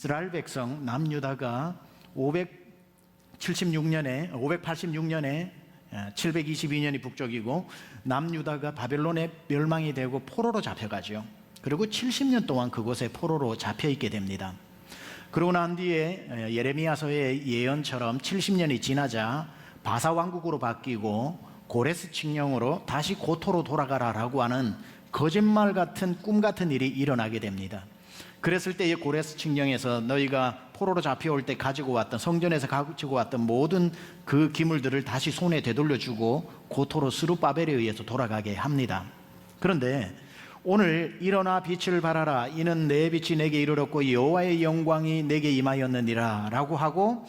이스라엘 백성 남유다가 586년에 722년이 북쪽이고 남유다가 바벨론에 멸망이 되고 포로로 잡혀가죠. 그리고 70년 동안 그곳에 포로로 잡혀 있게 됩니다. 그러고 난 뒤에 예레미야서의 예언처럼 70년이 지나자 바사 왕국으로 바뀌고 고레스 칙령으로 다시 고토로 돌아가라라고 하는 거짓말 같은 꿈 같은 일이 일어나게 됩니다. 그랬을 때의 고레스 칙령에서 너희가 포로로 잡혀올 때 가지고 왔던, 성전에서 가지고 왔던 모든 그 기물들을 다시 손에 되돌려주고 고토로 스룹바벨에 의해서 돌아가게 합니다. 그런데 오늘 일어나 빛을 발하라, 이는 내 빛이 내게 이르렀고 여호와의 영광이 내게 임하였느니라 라고 하고,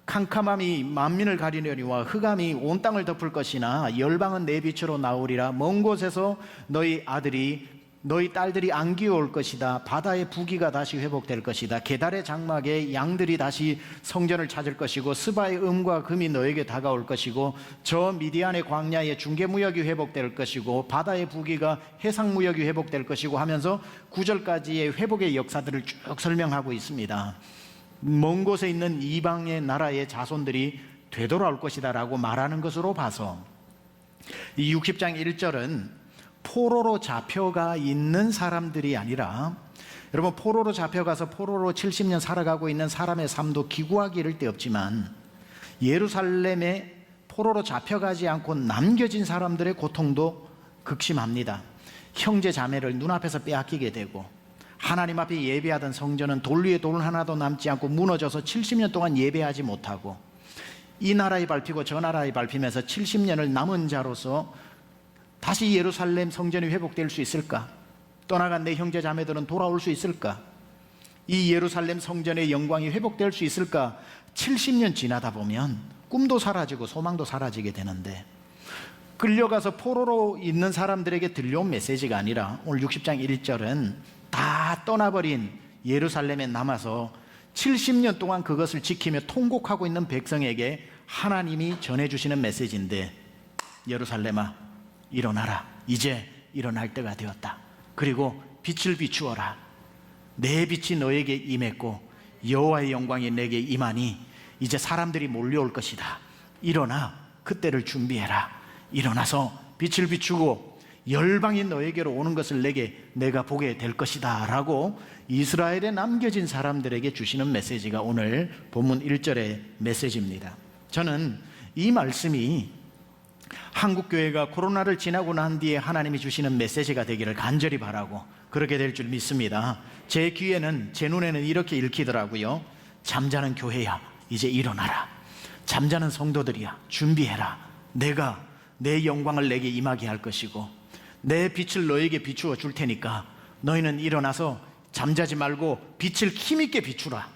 캄캄함이 만민을 가리려니와 흑암이 온 땅을 덮을 것이나 열방은 내 빛으로 나오리라. 먼 곳에서 너희 아들이 너희 딸들이 안기올 것이다. 바다의 부기가 다시 회복될 것이다. 게달의 장막에 양들이 다시 성전을 찾을 것이고 스바의 음과 금이 너에게 다가올 것이고 저 미디안의 광야에 중개무역이 회복될 것이고 바다의 부기가 해상무역이 회복될 것이고 하면서 9절까지의 회복의 역사들을 쭉 설명하고 있습니다. 먼 곳에 있는 이방의 나라의 자손들이 되돌아올 것이다 라고 말하는 것으로 봐서 이 60장 1절은 포로로 잡혀가 있는 사람들이 아니라, 여러분, 포로로 잡혀가서 포로로 70년 살아가고 있는 사람의 삶도 기구하기 이를 데 없지만 예루살렘에 포로로 잡혀가지 않고 남겨진 사람들의 고통도 극심합니다. 형제 자매를 눈앞에서 빼앗기게 되고 하나님 앞에 예배하던 성전은 돌 위에 돌 하나도 남지 않고 무너져서 70년 동안 예배하지 못하고, 이 나라에 밟히고 저 나라에 밟히면서 70년을 남은 자로서 다시 예루살렘 성전이 회복될 수 있을까? 떠나간 내 형제 자매들은 돌아올 수 있을까? 이 예루살렘 성전의 영광이 회복될 수 있을까? 70년 지나다 보면 꿈도 사라지고 소망도 사라지게 되는데, 끌려가서 포로로 있는 사람들에게 들려온 메시지가 아니라 오늘 60장 1절은 다 떠나버린 예루살렘에 남아서 70년 동안 그것을 지키며 통곡하고 있는 백성에게 하나님이 전해주시는 메시지인데, 예루살렘아 일어나라, 이제 일어날 때가 되었다. 그리고 빛을 비추어라. 내 빛이 너에게 임했고 여호와의 영광이 내게 임하니 이제 사람들이 몰려올 것이다. 일어나, 그때를 준비해라. 일어나서 빛을 비추고 열방이 너에게로 오는 것을 내가 보게 될 것이다 라고 이스라엘에 남겨진 사람들에게 주시는 메시지가 오늘 본문 1절의 메시지입니다. 저는 이 말씀이 한국교회가 코로나를 지나고 난 뒤에 하나님이 주시는 메시지가 되기를 간절히 바라고 그렇게 될 줄 믿습니다. 제 귀에는, 제 눈에는 이렇게 읽히더라고요. 잠자는 교회야, 이제 일어나라. 잠자는 성도들이야, 준비해라. 내가 내 영광을 내게 임하게 할 것이고 내 빛을 너에게 비추어 줄 테니까 너희는 일어나서 잠자지 말고 빛을 힘있게 비추라.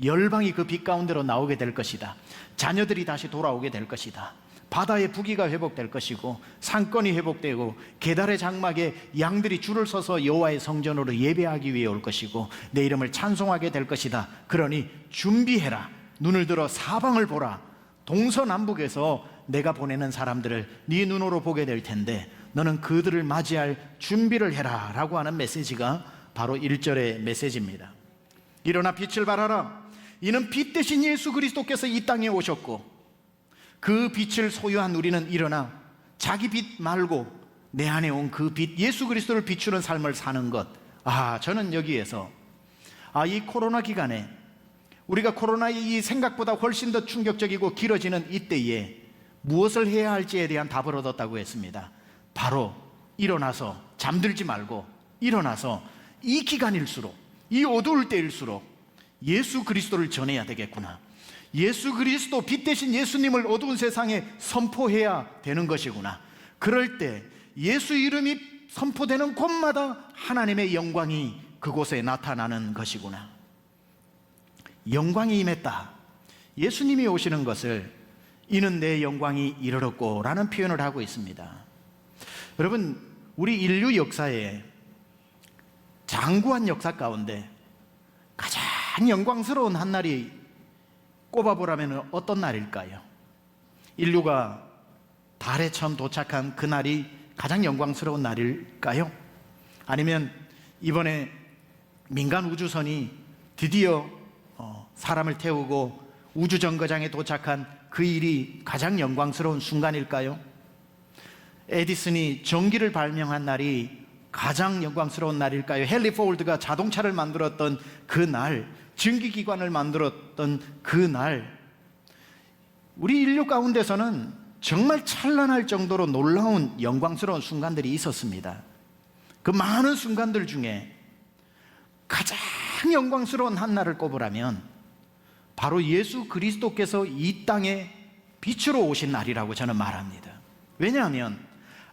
열방이 그 빛 가운데로 나오게 될 것이다. 자녀들이 다시 돌아오게 될 것이다. 바다의 부기가 회복될 것이고 상권이 회복되고 게달의 장막에 양들이 줄을 서서 여호와의 성전으로 예배하기 위해 올 것이고 내 이름을 찬송하게 될 것이다. 그러니 준비해라. 눈을 들어 사방을 보라. 동서남북에서 내가 보내는 사람들을 네 눈으로 보게 될 텐데 너는 그들을 맞이할 준비를 해라 라고 하는 메시지가 바로 1절의 메시지입니다. 일어나 빛을 발하라. 이는 빛 대신 예수 그리스도께서 이 땅에 오셨고 그 빛을 소유한 우리는 일어나 자기 빛 말고 내 안에 온 그 빛, 예수 그리스도를 비추는 삶을 사는 것. 저는 여기에서 이 코로나 기간에 우리가 코로나의 이 생각보다 훨씬 더 충격적이고 길어지는 이때에 무엇을 해야 할지에 대한 답을 얻었다고 했습니다. 바로 일어나서 잠들지 말고 일어나서 이 기간일수록, 이 어두울 때일수록 예수 그리스도를 전해야 되겠구나. 예수 그리스도, 빛 대신 예수님을 어두운 세상에 선포해야 되는 것이구나. 그럴 때 예수 이름이 선포되는 곳마다 하나님의 영광이 그곳에 나타나는 것이구나. 영광이 임했다. 예수님이 오시는 것을 이는 내 영광이 이르렀고 라는 표현을 하고 있습니다. 여러분, 우리 인류 역사에 장구한 역사 가운데 가장 영광스러운 한 날이 꼽아보라면 어떤 날일까요? 인류가 달에 처음 도착한 그 날이 가장 영광스러운 날일까요? 아니면 이번에 민간 우주선이 드디어 사람을 태우고 우주정거장에 도착한 그 일이 가장 영광스러운 순간일까요? 에디슨이 전기를 발명한 날이 가장 영광스러운 날일까요? 헨리 포드가 자동차를 만들었던 그 날, 전기기관을 만들었던 그 날, 우리 인류 가운데서는 정말 찬란할 정도로 놀라운 영광스러운 순간들이 있었습니다. 그 많은 순간들 중에 가장 영광스러운 한 날을 꼽으라면 바로 예수 그리스도께서 이 땅에 빛으로 오신 날이라고 저는 말합니다. 왜냐하면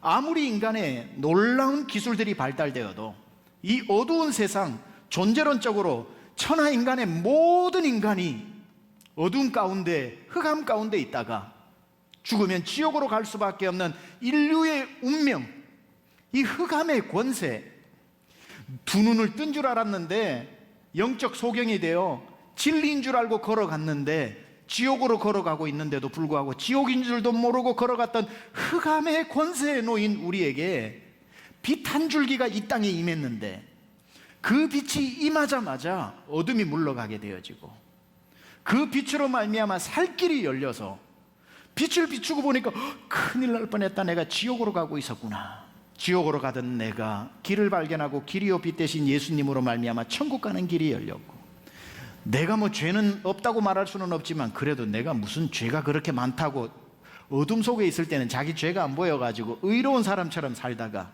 아무리 인간의 놀라운 기술들이 발달되어도 이 어두운 세상, 존재론적으로 천하 인간의 모든 인간이 어두운 가운데, 흑암 가운데 있다가 죽으면 지옥으로 갈 수밖에 없는 인류의 운명, 이 흑암의 권세, 두 눈을 뜬 줄 알았는데 영적 소경이 되어 진리인 줄 알고 걸어갔는데 지옥으로 걸어가고 있는데도 불구하고 지옥인 줄도 모르고 걸어갔던 흑암의 권세에 놓인 우리에게 빛 한 줄기가 이 땅에 임했는데 그 빛이 임하자마자 어둠이 물러가게 되어지고 그 빛으로 말미암아 살 길이 열려서 빛을 비추고 보니까 큰일 날 뻔했다. 내가 지옥으로 가고 있었구나. 지옥으로 가던 내가 길을 발견하고 길이요 빛 대신 예수님으로 말미암아 천국 가는 길이 열렸고, 내가 뭐 죄는 없다고 말할 수는 없지만 그래도 내가 무슨 죄가 그렇게 많다고 어둠 속에 있을 때는 자기 죄가 안 보여가지고 의로운 사람처럼 살다가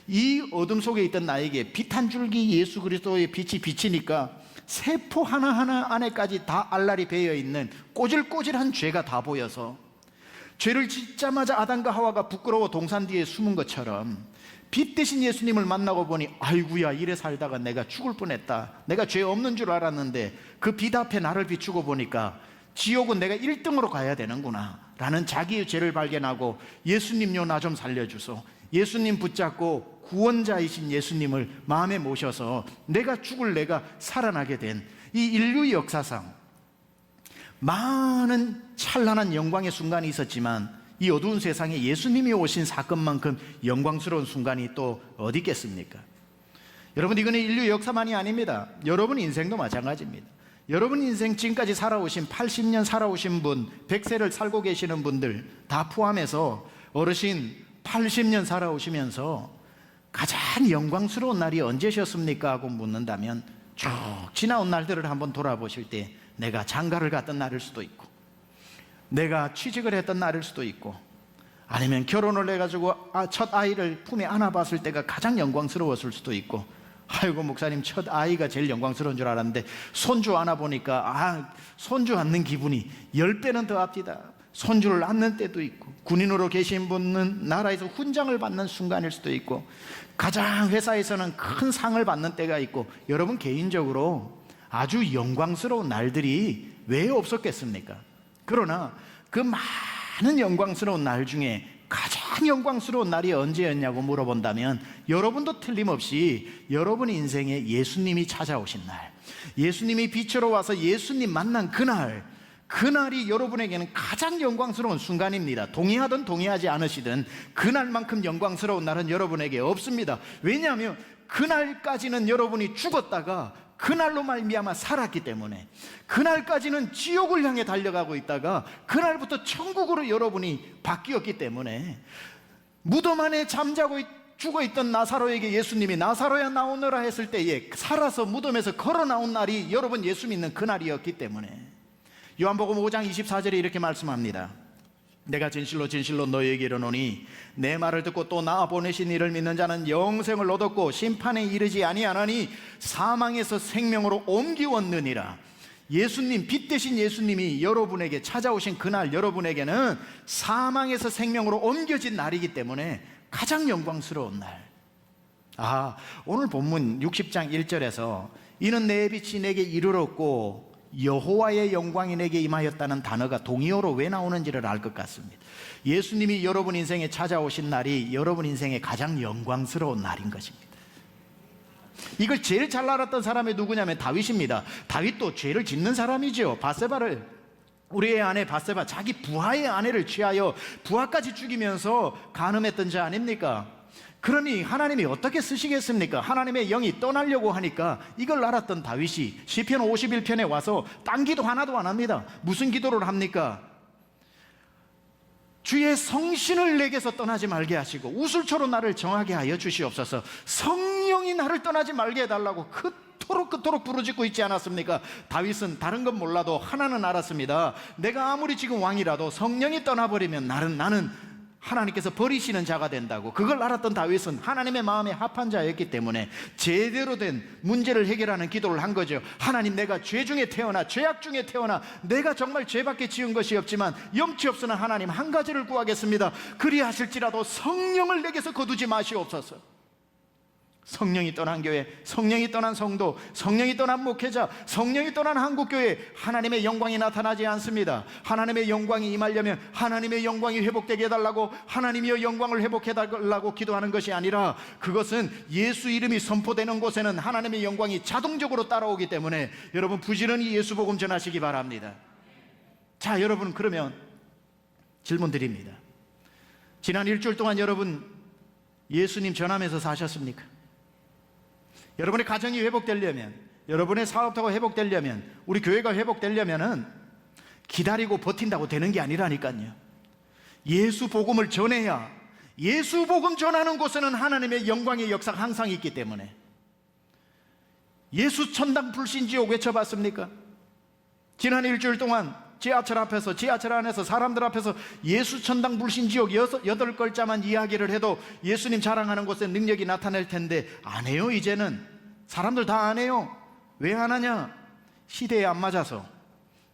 이 어둠 속에 있던 나에게 빛 한 줄기 예수 그리스도의 빛이 비치니까 세포 하나하나 안에까지 다 알알이 배어있는 꼬질꼬질한 죄가 다 보여서 죄를 짓자마자 아담과 하와가 부끄러워 동산 뒤에 숨은 것처럼 빛 대신 예수님을 만나고 보니 아이고야, 이래 살다가 내가 죽을 뻔했다. 내가 죄 없는 줄 알았는데 그 빛 앞에 나를 비추고 보니까 지옥은 내가 1등으로 가야 되는구나 라는 자기의 죄를 발견하고 예수님요, 나 좀 살려주소. 예수님 붙잡고 구원자이신 예수님을 마음에 모셔서 내가 죽을 내가 살아나게 된 이 인류 역사상 많은 찬란한 영광의 순간이 있었지만 이 어두운 세상에 예수님이 오신 사건만큼 영광스러운 순간이 또 어디 있겠습니까? 여러분, 이거는 인류 역사만이 아닙니다. 여러분 인생도 마찬가지입니다. 여러분 인생 지금까지 살아오신 80년 살아오신 분, 100세를 살고 계시는 분들 다 포함해서 어르신 80년 살아오시면서 가장 영광스러운 날이 언제셨습니까? 하고 묻는다면 쭉 지나온 날들을 한번 돌아보실 때 내가 장가를 갔던 날일 수도 있고, 내가 취직을 했던 날일 수도 있고, 아니면 결혼을 해가지고 첫 아이를 품에 안아봤을 때가 가장 영광스러웠을 수도 있고, 아이고 목사님 첫 아이가 제일 영광스러운 줄 알았는데 손주 안아보니까 손주 안는 기분이 10배는 더 앞디다. 손주를 안는 때도 있고, 군인으로 계신 분은 나라에서 훈장을 받는 순간일 수도 있고, 가장 회사에서는 큰 상을 받는 때가 있고, 여러분 개인적으로 아주 영광스러운 날들이 왜 없었겠습니까? 그러나 그 많은 영광스러운 날 중에 가장 영광스러운 날이 언제였냐고 물어본다면 여러분도 틀림없이 여러분 인생에 예수님이 찾아오신 날, 예수님이 빛으로 와서 예수님 만난 그날이 여러분에게는 가장 영광스러운 순간입니다. 동의하든 동의하지 않으시든 그날만큼 영광스러운 날은 여러분에게 없습니다. 왜냐하면 그날까지는 여러분이 죽었다가 그날로 말미암아 살았기 때문에, 그날까지는 지옥을 향해 달려가고 있다가 그날부터 천국으로 여러분이 바뀌었기 때문에, 무덤 안에 잠자고 죽어있던 나사로에게 예수님이 나사로야 나오너라 했을 때에 살아서 무덤에서 걸어 나온 날이 여러분 예수 믿는 그날이었기 때문에, 요한복음 5장 24절에 이렇게 말씀합니다. 내가 진실로 진실로 너희에게 이르노니 내 말을 듣고 또 나 보내신 이를 믿는 자는 영생을 얻었고 심판에 이르지 아니하나니 사망에서 생명으로 옮기웠느니라. 예수님, 빛 대신 예수님이 여러분에게 찾아오신 그날, 여러분에게는 사망에서 생명으로 옮겨진 날이기 때문에 가장 영광스러운 날. 오늘 본문 60장 1절에서 이는 내 빛이 내게 이르렀고 여호와의 영광이 내게 임하였다는 단어가 동의어로 왜 나오는지를 알 것 같습니다. 예수님이 여러분 인생에 찾아오신 날이 여러분 인생의 가장 영광스러운 날인 것입니다. 이걸 제일 잘 알았던 사람이 누구냐면 다윗입니다. 다윗도 죄를 짓는 사람이죠. 바세바를, 우리의 아내 바세바, 자기 부하의 아내를 취하여 부하까지 죽이면서 간음했던 자 아닙니까? 그러니 하나님이 어떻게 쓰시겠습니까? 하나님의 영이 떠나려고 하니까 이걸 알았던 다윗이 시편 51편에 와서 딴 기도 하나도 안 합니다. 무슨 기도를 합니까? 주의 성신을 내게서 떠나지 말게 하시고 우슬초로 나를 정하게 하여 주시옵소서. 성령이 나를 떠나지 말게 해달라고 그토록 부르짖고 있지 않았습니까? 다윗은 다른 건 몰라도 하나는 알았습니다. 내가 아무리 지금 왕이라도 성령이 떠나버리면 나는 하나님께서 버리시는 자가 된다고. 그걸 알았던 다윗은 하나님의 마음에 합한 자였기 때문에 제대로 된 문제를 해결하는 기도를 한 거죠. 하나님, 내가 죄 중에 태어나 죄악 중에 태어나 내가 정말 죄밖에 지은 것이 없지만 염치 없으나 하나님 한 가지를 구하겠습니다. 그리하실지라도 성령을 내게서 거두지 마시옵소서. 성령이 떠난 교회, 성령이 떠난 성도, 성령이 떠난 목회자, 성령이 떠난 한국교회, 하나님의 영광이 나타나지 않습니다. 하나님의 영광이 임하려면 하나님의 영광이 회복되게 해달라고, 하나님의 영광을 회복해달라고 기도하는 것이 아니라, 그것은 예수 이름이 선포되는 곳에는 하나님의 영광이 자동적으로 따라오기 때문에 여러분 부지런히 예수 복음 전하시기 바랍니다. 자, 여러분, 그러면 질문 드립니다. 지난 일주일 동안 여러분 예수님 전하면서 사셨습니까? 여러분의 가정이 회복되려면, 여러분의 사업터가 회복되려면, 우리 교회가 회복되려면은 기다리고 버틴다고 되는 게 아니라니까요. 예수 복음을 전해야, 예수 복음 전하는 곳에는 하나님의 영광의 역사가 항상 있기 때문에. 예수 천당 불신지옥 외쳐봤습니까? 지난 일주일 동안 지하철 앞에서, 지하철 안에서, 사람들 앞에서 예수 천당 불신지옥 8글자만 이야기를 해도 예수님 자랑하는 곳에 능력이 나타날 텐데 안 해요. 이제는 사람들 다 안 해요. 왜 안 하냐? 시대에 안 맞아서,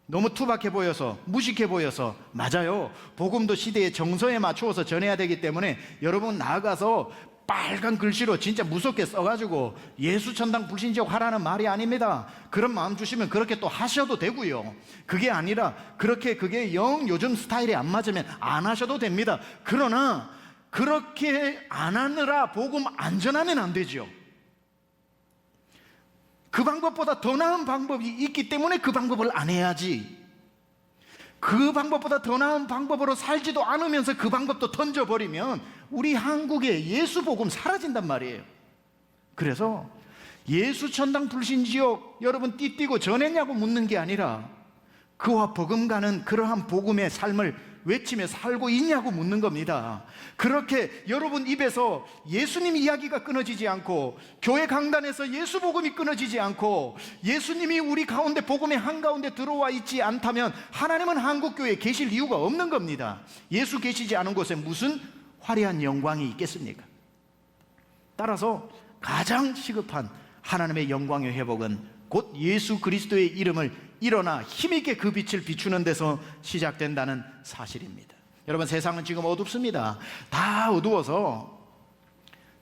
너무 투박해 보여서, 무식해 보여서. 맞아요, 복음도 시대의 정서에 맞추어서 전해야 되기 때문에 여러분 나아가서 빨간 글씨로 진짜 무섭게 써가지고 예수 천당 불신지옥 하라는 말이 아닙니다. 그런 마음 주시면 그렇게 또 하셔도 되고요. 그게 아니라 그게 영 요즘 스타일에 안 맞으면 안 하셔도 됩니다. 그러나 그렇게 안 하느라 복음 안 전하면 안 되죠. 그 방법보다 더 나은 방법이 있기 때문에 그 방법을 안 해야지. 그 방법보다 더 나은 방법으로 살지도 않으면서 그 방법도 던져버리면 우리 한국의 예수 복음 사라진단 말이에요. 그래서 예수 천당 불신지옥 여러분 띠띠고 전했냐고 묻는 게 아니라 그와 버금가는 그러한 복음의 삶을 외치며 살고 있냐고 묻는 겁니다. 그렇게 여러분 입에서 예수님 이야기가 끊어지지 않고, 교회 강단에서 예수 복음이 끊어지지 않고, 예수님이 우리 가운데 복음의 한가운데 들어와 있지 않다면 하나님은 한국교회에 계실 이유가 없는 겁니다. 예수 계시지 않은 곳에 무슨 화려한 영광이 있겠습니까? 따라서 가장 시급한 하나님의 영광의 회복은 곧 예수 그리스도의 이름을 일어나 힘있게 그 빛을 비추는 데서 시작된다는 사실입니다. 여러분, 세상은 지금 어둡습니다. 다 어두워서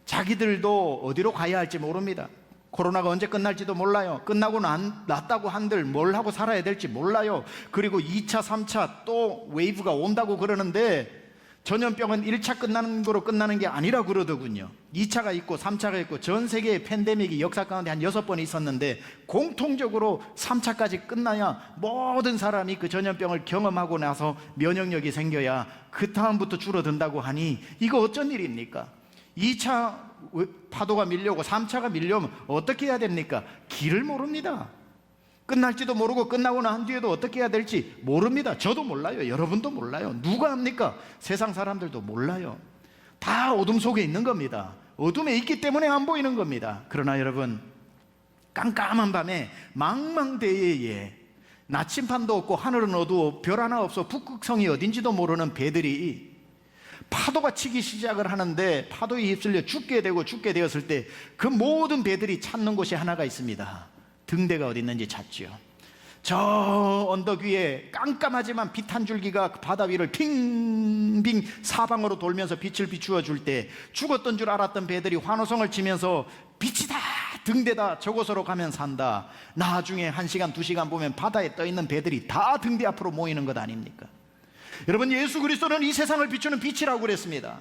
자기들도 어디로 가야 할지 모릅니다. 코로나가 언제 끝날지도 몰라요. 끝나고 났다고 한들 뭘 하고 살아야 될지 몰라요. 그리고 2차, 3차 또 웨이브가 온다고 그러는데 전염병은 1차 끝나는 거로 끝나는 게 아니라 그러더군요. 2차가 있고 3차가 있고 전 세계의 팬데믹이 역사 가운데 한 6번 있었는데 공통적으로 3차까지 끝나야 모든 사람이 그 전염병을 경험하고 나서 면역력이 생겨야 그 다음부터 줄어든다고 하니 이거 어쩐 일입니까? 2차 파도가 밀려오고 3차가 밀려오면 어떻게 해야 됩니까? 길을 모릅니다. 끝날지도 모르고 끝나고 난 뒤에도 어떻게 해야 될지 모릅니다. 저도 몰라요. 여러분도 몰라요. 누가 합니까? 세상 사람들도 몰라요. 다 어둠 속에 있는 겁니다. 어둠에 있기 때문에 안 보이는 겁니다. 그러나 여러분, 깜깜한 밤에 망망대해에 나침반도 없고 하늘은 어두워 별 하나 없어 북극성이 어딘지도 모르는 배들이 파도가 치기 시작을 하는데 파도에 휩쓸려 죽게 되었을 때 그 모든 배들이 찾는 곳이 하나가 있습니다. 등대가 어디 있는지 찾지요. 저 언덕 위에 깜깜하지만 빛 한 줄기가 바다 위를 빙빙 사방으로 돌면서 빛을 비추어 줄 때 죽었던 줄 알았던 배들이 환호성을 치면서 빛이다, 등대다, 저곳으로 가면 산다. 나중에 1시간 2시간 보면 바다에 떠 있는 배들이 다 등대 앞으로 모이는 것 아닙니까? 여러분, 예수 그리스도는 이 세상을 비추는 빛이라고 그랬습니다.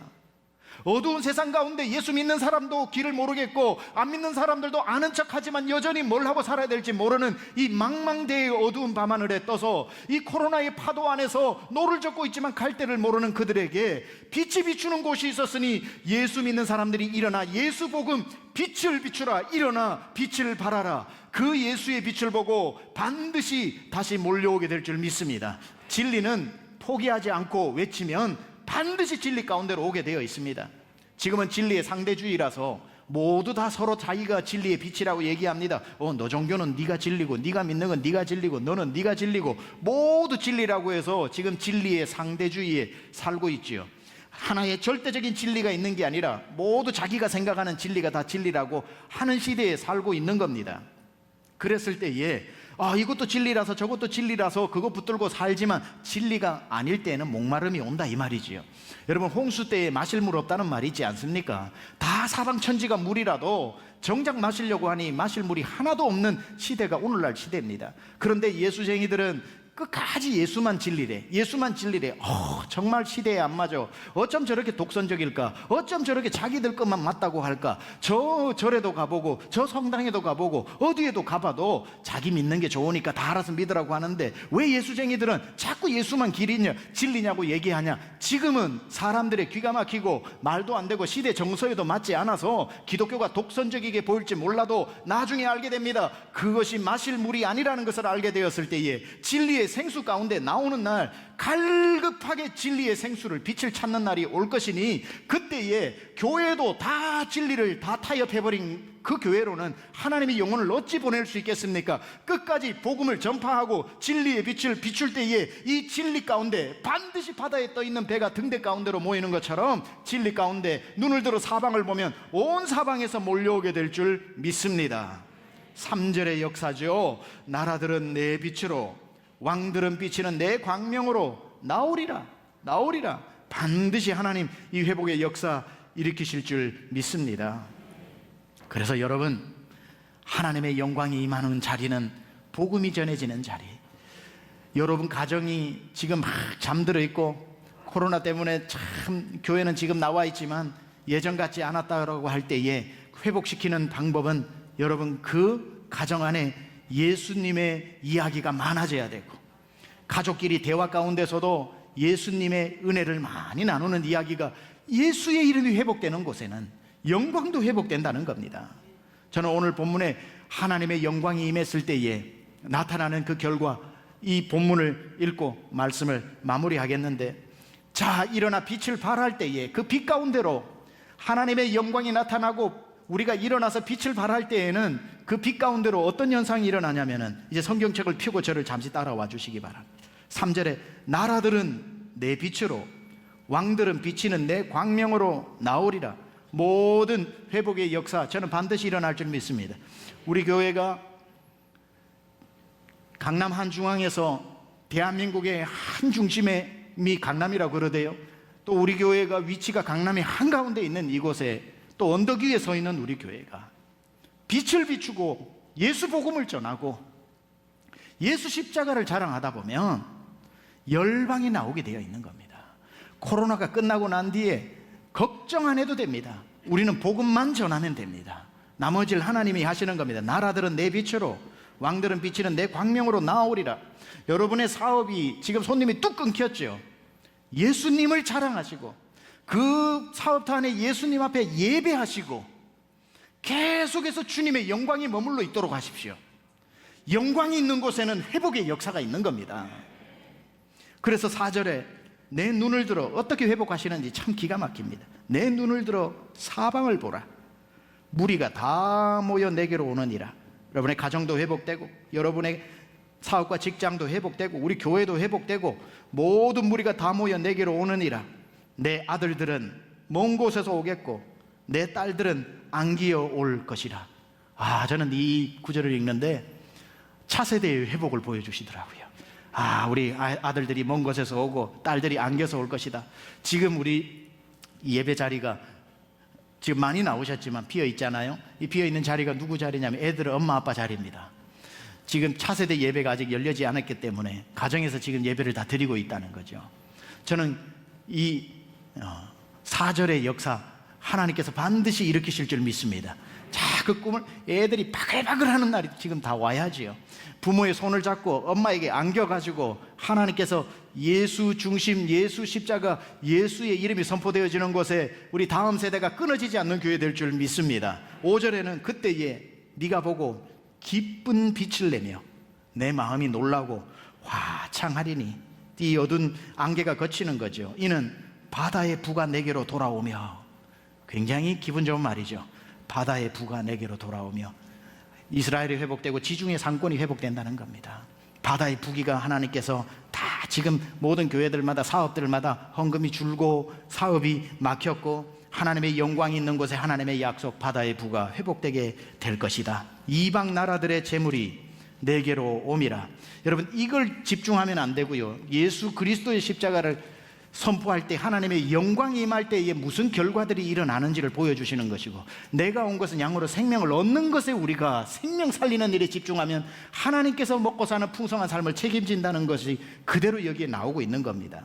어두운 세상 가운데 예수 믿는 사람도 길을 모르겠고 안 믿는 사람들도 아는 척하지만 여전히 뭘 하고 살아야 될지 모르는 이 망망대해의 어두운 밤하늘에 떠서 이 코로나의 파도 안에서 노를 젓고 있지만 갈 데를 모르는 그들에게 빛이 비추는 곳이 있었으니 예수 믿는 사람들이 일어나 예수 복음 빛을 비추라, 일어나 빛을 발하라. 그 예수의 빛을 보고 반드시 다시 몰려오게 될 줄 믿습니다. 진리는 포기하지 않고 외치면 반드시 진리 가운데로 오게 되어 있습니다. 지금은 진리의 상대주의라서 모두 다 서로 자기가 진리의 빛이라고 얘기합니다. 너 종교는 네가 진리고, 네가 믿는 건 네가 진리고, 너는 네가 진리고, 모두 진리라고 해서 지금 진리의 상대주의에 살고 있지요. 하나의 절대적인 진리가 있는 게 아니라 모두 자기가 생각하는 진리가 다 진리라고 하는 시대에 살고 있는 겁니다. 그랬을 때에 이것도 진리라서 저것도 진리라서 그거 붙들고 살지만 진리가 아닐 때에는 목마름이 온다 이 말이지요. 여러분, 홍수 때에 마실 물 없다는 말이 있지 않습니까? 다 사방천지가 물이라도 정작 마시려고 하니 마실 물이 하나도 없는 시대가 오늘날 시대입니다. 그런데 예수쟁이들은 끝까지 예수만 진리래, 예수만 진리래. 정말 시대에 안 맞아. 어쩜 저렇게 독선적일까? 어쩜 저렇게 자기들 것만 맞다고 할까? 저 절에도 가보고 저 성당에도 가보고 어디에도 가봐도 자기 믿는 게 좋으니까 다 알아서 믿으라고 하는데 왜 예수쟁이들은 자꾸 예수만 길이냐 진리냐고 얘기하냐? 지금은 사람들의 귀가 막히고 말도 안 되고 시대 정서에도 맞지 않아서 기독교가 독선적이게 보일지 몰라도 나중에 알게 됩니다. 그것이 마실 물이 아니라는 것을 알게 되었을 때에 진리의 생수 가운데 나오는 날 갈급하게 진리의 생수를 빛을 찾는 날이 올 것이니 그때에 교회도 다 진리를 다 타협해버린 그 교회로는 하나님의 영혼을 어찌 보낼 수 있겠습니까? 끝까지 복음을 전파하고 진리의 빛을 비출 때에 이 진리 가운데 반드시 바다에 떠있는 배가 등대 가운데로 모이는 것처럼 진리 가운데 눈을 들어 사방을 보면 온 사방에서 몰려오게 될 줄 믿습니다. 3절의 역사죠. 나라들은 내 빛으로, 왕들은 비치는 내 광명으로 나오리라, 나오리라. 반드시 하나님 이 회복의 역사 일으키실 줄 믿습니다. 그래서 여러분, 하나님의 영광이 임하는 자리는 복음이 전해지는 자리. 여러분 가정이 지금 막 잠들어 있고 코로나 때문에 참 교회는 지금 나와 있지만 예전 같지 않았다고 할 때에 회복시키는 방법은 여러분 그 가정 안에 예수님의 이야기가 많아져야 되고 가족끼리 대화 가운데서도 예수님의 은혜를 많이 나누는 이야기가, 예수의 이름이 회복되는 곳에는 영광도 회복된다는 겁니다. 저는 오늘 본문에 하나님의 영광이 임했을 때에 나타나는 그 결과, 이 본문을 읽고 말씀을 마무리하겠는데, 자 일어나 빛을 발할 때에 그 빛 가운데로 하나님의 영광이 나타나고 우리가 일어나서 빛을 발할 때에는 그 빛 가운데로 어떤 현상이 일어나냐면은, 이제 성경책을 펴고 저를 잠시 따라와 주시기 바랍니다. 3절에 나라들은 내 빛으로, 왕들은 비치는 내 광명으로 나오리라. 모든 회복의 역사 저는 반드시 일어날 줄 믿습니다. 우리 교회가 강남 한중앙에서 대한민국의 한 중심이 강남이라고 그러대요. 또 우리 교회가 위치가 강남의 한가운데 있는 이곳에 또 언덕 위에 서 있는 우리 교회가 빛을 비추고 예수 복음을 전하고 예수 십자가를 자랑하다 보면 열방이 나오게 되어 있는 겁니다. 코로나가 끝나고 난 뒤에 걱정 안 해도 됩니다. 우리는 복음만 전하면 됩니다. 나머지를 하나님이 하시는 겁니다. 나라들은 내 빛으로, 왕들은 비치는 내 광명으로 나오리라. 여러분의 사업이 지금 손님이 뚝 끊겼죠. 예수님을 자랑하시고 그 사업터 안에 예수님 앞에 예배하시고 계속해서 주님의 영광이 머물러 있도록 하십시오. 영광이 있는 곳에는 회복의 역사가 있는 겁니다. 그래서 4절에 내 눈을 들어, 어떻게 회복하시는지 참 기가 막힙니다. 내 눈을 들어 사방을 보라. 무리가 다 모여 내게로 오느니라. 여러분의 가정도 회복되고 여러분의 사업과 직장도 회복되고 우리 교회도 회복되고 모든 무리가 다 모여 내게로 오느니라. 내 아들들은 먼 곳에서 오겠고 내 딸들은 안기어 올 것이라. 저는 이 구절을 읽는데 차세대의 회복을 보여주시더라고요. 우리 아들들이 먼 곳에서 오고 딸들이 안겨서 올 것이다. 지금 우리 예배 자리가 지금 많이 나오셨지만 비어 있잖아요. 이 비어 있는 자리가 누구 자리냐면 애들의 엄마 아빠 자리입니다. 지금 차세대 예배가 아직 열리지 않았기 때문에 가정에서 지금 예배를 다 드리고 있다는 거죠. 저는 이 4절의 역사 하나님께서 반드시 일으키실 줄 믿습니다. 자, 그 꿈을 애들이 바글바글하는 날이 지금 다 와야지요. 부모의 손을 잡고 엄마에게 안겨가지고 하나님께서 예수 중심, 예수 십자가, 예수의 이름이 선포되어지는 곳에 우리 다음 세대가 끊어지지 않는 교회 될 줄 믿습니다. 5절에는 그때에 네가 보고 기쁜 빛을 내며 내 마음이 놀라고 화창하리니, 이 어두운 안개가 걷히는 거죠. 이는 바다의 부가 내게로 돌아오며, 굉장히 기분 좋은 말이죠. 바다의 부가 내게로 돌아오며, 이스라엘이 회복되고 지중해 상권이 회복된다는 겁니다. 바다의 부기가 하나님께서 다 지금 모든 교회들마다 사업들마다 헌금이 줄고 사업이 막혔고 하나님의 영광이 있는 곳에 하나님의 약속 바다의 부가 회복되게 될 것이다. 이방 나라들의 재물이 내게로 옴이라. 여러분, 이걸 집중하면 안 되고요. 예수 그리스도의 십자가를 선포할 때 하나님의 영광이 임할 때에 무슨 결과들이 일어나는지를 보여주시는 것이고, 내가 온 것은 양으로 생명을 얻는 것에 우리가 생명 살리는 일에 집중하면 하나님께서 먹고 사는 풍성한 삶을 책임진다는 것이 그대로 여기에 나오고 있는 겁니다.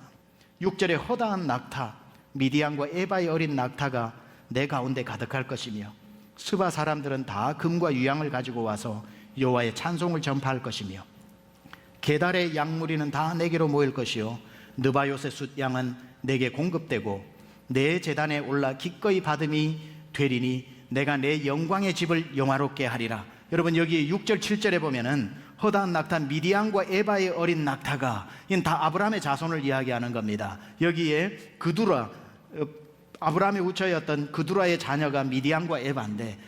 6절에 허다한 낙타, 미디안과 에바의 어린 낙타가 내 가운데 가득할 것이며 스바 사람들은 다 금과 유향을 가지고 와서 여호와의 찬송을 전파할 것이며 게달의 양무리는 다 내게로 모일 것이요 느바요의 숫양은 내게 공급되고 내 제단에 올라 기꺼이 받음이 되리니 내가 내 영광의 집을 영화롭게 하리라. 여러분, 여기 6절 7절에 보면은 허다한 낙타, 미디안과 에바의 어린 낙타가, 이건 다 아브라함의 자손을 이야기하는 겁니다. 여기에 그두라, 아브라함의 우처였던 그두라의 자녀가 미디안과 에바인데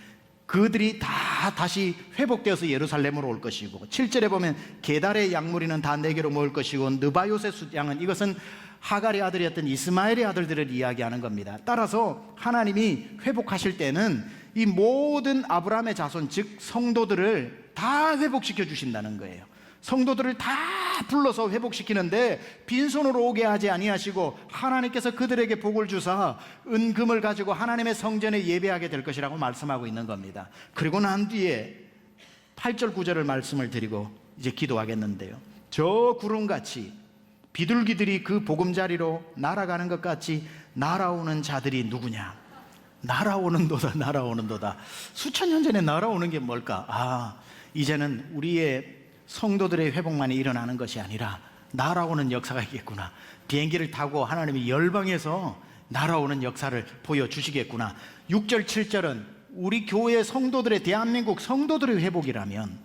그들이 다 다시 회복되어서 예루살렘으로 올 것이고, 7절에 보면 게달의 양무리는 다 내게로 모일 것이고 느바요의 숫양은, 이것은 하갈의 아들이었던 이스마엘의 아들들을 이야기하는 겁니다. 따라서 하나님이 회복하실 때는 이 모든 아브라함의 자손, 즉 성도들을 다 회복시켜 주신다는 거예요. 성도들을 다 불러서 회복시키는데 빈손으로 오게 하지 아니하시고 하나님께서 그들에게 복을 주사 은금을 가지고 하나님의 성전에 예배하게 될 것이라고 말씀하고 있는 겁니다. 그리고 난 뒤에 8절 9절을 말씀을 드리고 이제 기도하겠는데요, 저 구름같이 비둘기들이 그 보금자리로 날아가는 것 같이 날아오는 자들이 누구냐? 날아오는도다, 날아오는도다. 수천 년 전에 날아오는 게 뭘까? 이제는 우리의 성도들의 회복만이 일어나는 것이 아니라 날아오는 역사가 있겠구나. 비행기를 타고 하나님이 열방에서 날아오는 역사를 보여주시겠구나. 6절 7절은 우리 교회 성도들의, 대한민국 성도들의 회복이라면,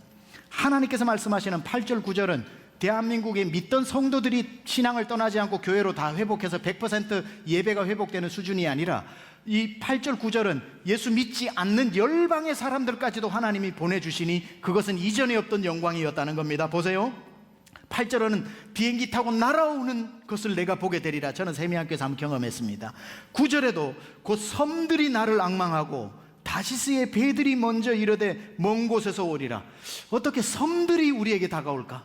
하나님께서 말씀하시는 8절 9절은 대한민국에 믿던 성도들이 신앙을 떠나지 않고 교회로 다 회복해서 100% 예배가 회복되는 수준이 아니라, 이 8절 9절은 예수 믿지 않는 열방의 사람들까지도 하나님이 보내주시니 그것은 이전에 없던 영광이었다는 겁니다. 보세요, 8절은 비행기 타고 날아오는 것을 내가 보게 되리라. 저는 세미학교에서 한번 경험했습니다. 9절에도 곧 섬들이 나를 앙망하고 다시스의 배들이 먼저 이르되 먼 곳에서 오리라. 어떻게 섬들이 우리에게 다가올까?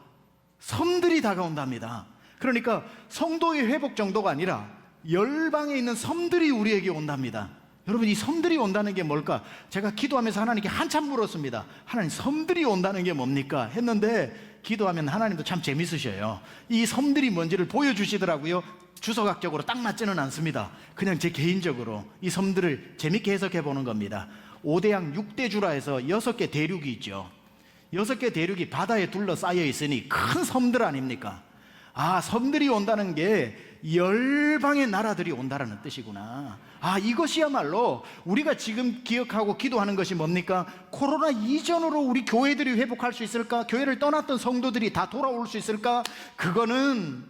섬들이 다가온답니다. 그러니까 성도의 회복 정도가 아니라 열방에 있는 섬들이 우리에게 온답니다. 여러분, 이 섬들이 온다는 게 뭘까? 제가 기도하면서 하나님께 한참 물었습니다. 하나님, 섬들이 온다는 게 뭡니까? 했는데 기도하면 하나님도 참 재밌으셔요. 이 섬들이 뭔지를 보여주시더라고요. 주석학적으로 딱 맞지는 않습니다. 그냥 제 개인적으로 이 섬들을 재밌게 해석해 보는 겁니다. 5대양 6대주라 해서 6개 대륙이 있죠. 6개 대륙이 바다에 둘러싸여 있으니 큰 섬들 아닙니까? 섬들이 온다는 게 열방의 나라들이 온다는 뜻이구나. 이것이야말로 우리가 지금 기억하고 기도하는 것이 뭡니까? 코로나 이전으로 우리 교회들이 회복할 수 있을까? 교회를 떠났던 성도들이 다 돌아올 수 있을까? 그거는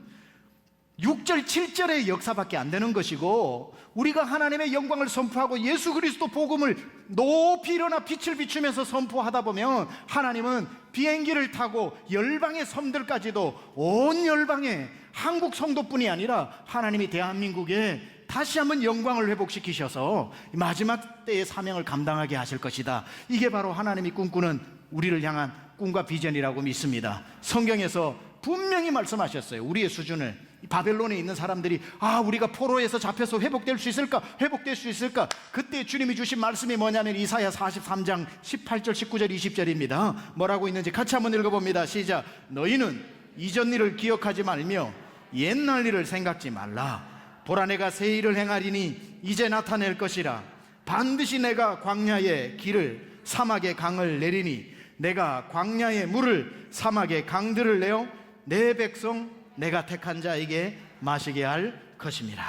6절 7절의 역사밖에 안 되는 것이고, 우리가 하나님의 영광을 선포하고 예수 그리스도 복음을 높이 일어나 빛을 비추면서 선포하다 보면 하나님은 비행기를 타고 열방의 섬들까지도, 온 열방의 한국 성도뿐이 아니라 하나님이 대한민국에 다시 한번 영광을 회복시키셔서 마지막 때의 사명을 감당하게 하실 것이다. 이게 바로 하나님이 꿈꾸는 우리를 향한 꿈과 비전이라고 믿습니다. 성경에서 분명히 말씀하셨어요. 우리의 수준을, 바벨론에 있는 사람들이 우리가 포로에서 잡혀서 회복될 수 있을까? 회복될 수 있을까? 그때 주님이 주신 말씀이 뭐냐면 이사야 43장 18절 19절 20절입니다. 뭐라고 있는지 같이 한번 읽어봅니다. 시작. 너희는 이전 일을 기억하지 말며 옛날 일을 생각지 말라. 보라, 내가 새 일을 행하리니 이제 나타낼 것이라. 반드시 내가 광야의 길을 사막의 강을 내리니 내가 광야의 물을 사막의 강들을 내어 내 백성 내가 택한 자에게 마시게 할 것입니다.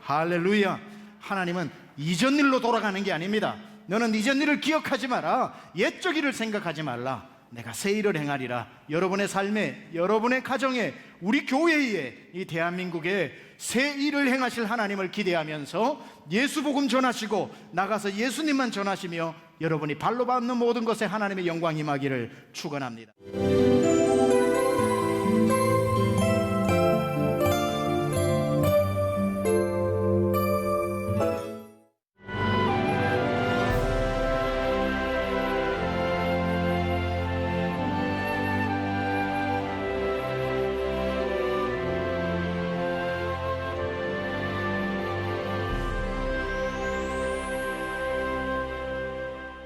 할렐루야. 하나님은 이전 일로 돌아가는 게 아닙니다. 너는 이전 일을 기억하지 마라. 옛적 일을 생각하지 말라. 내가 새 일을 행하리라. 여러분의 삶에, 여러분의 가정에, 우리 교회에, 이 대한민국에 새 일을 행하실 하나님을 기대하면서 예수 복음 전하시고 나가서 예수님만 전하시며 여러분이 발로 밟는 모든 것에 하나님의 영광이 임하기를 축원합니다.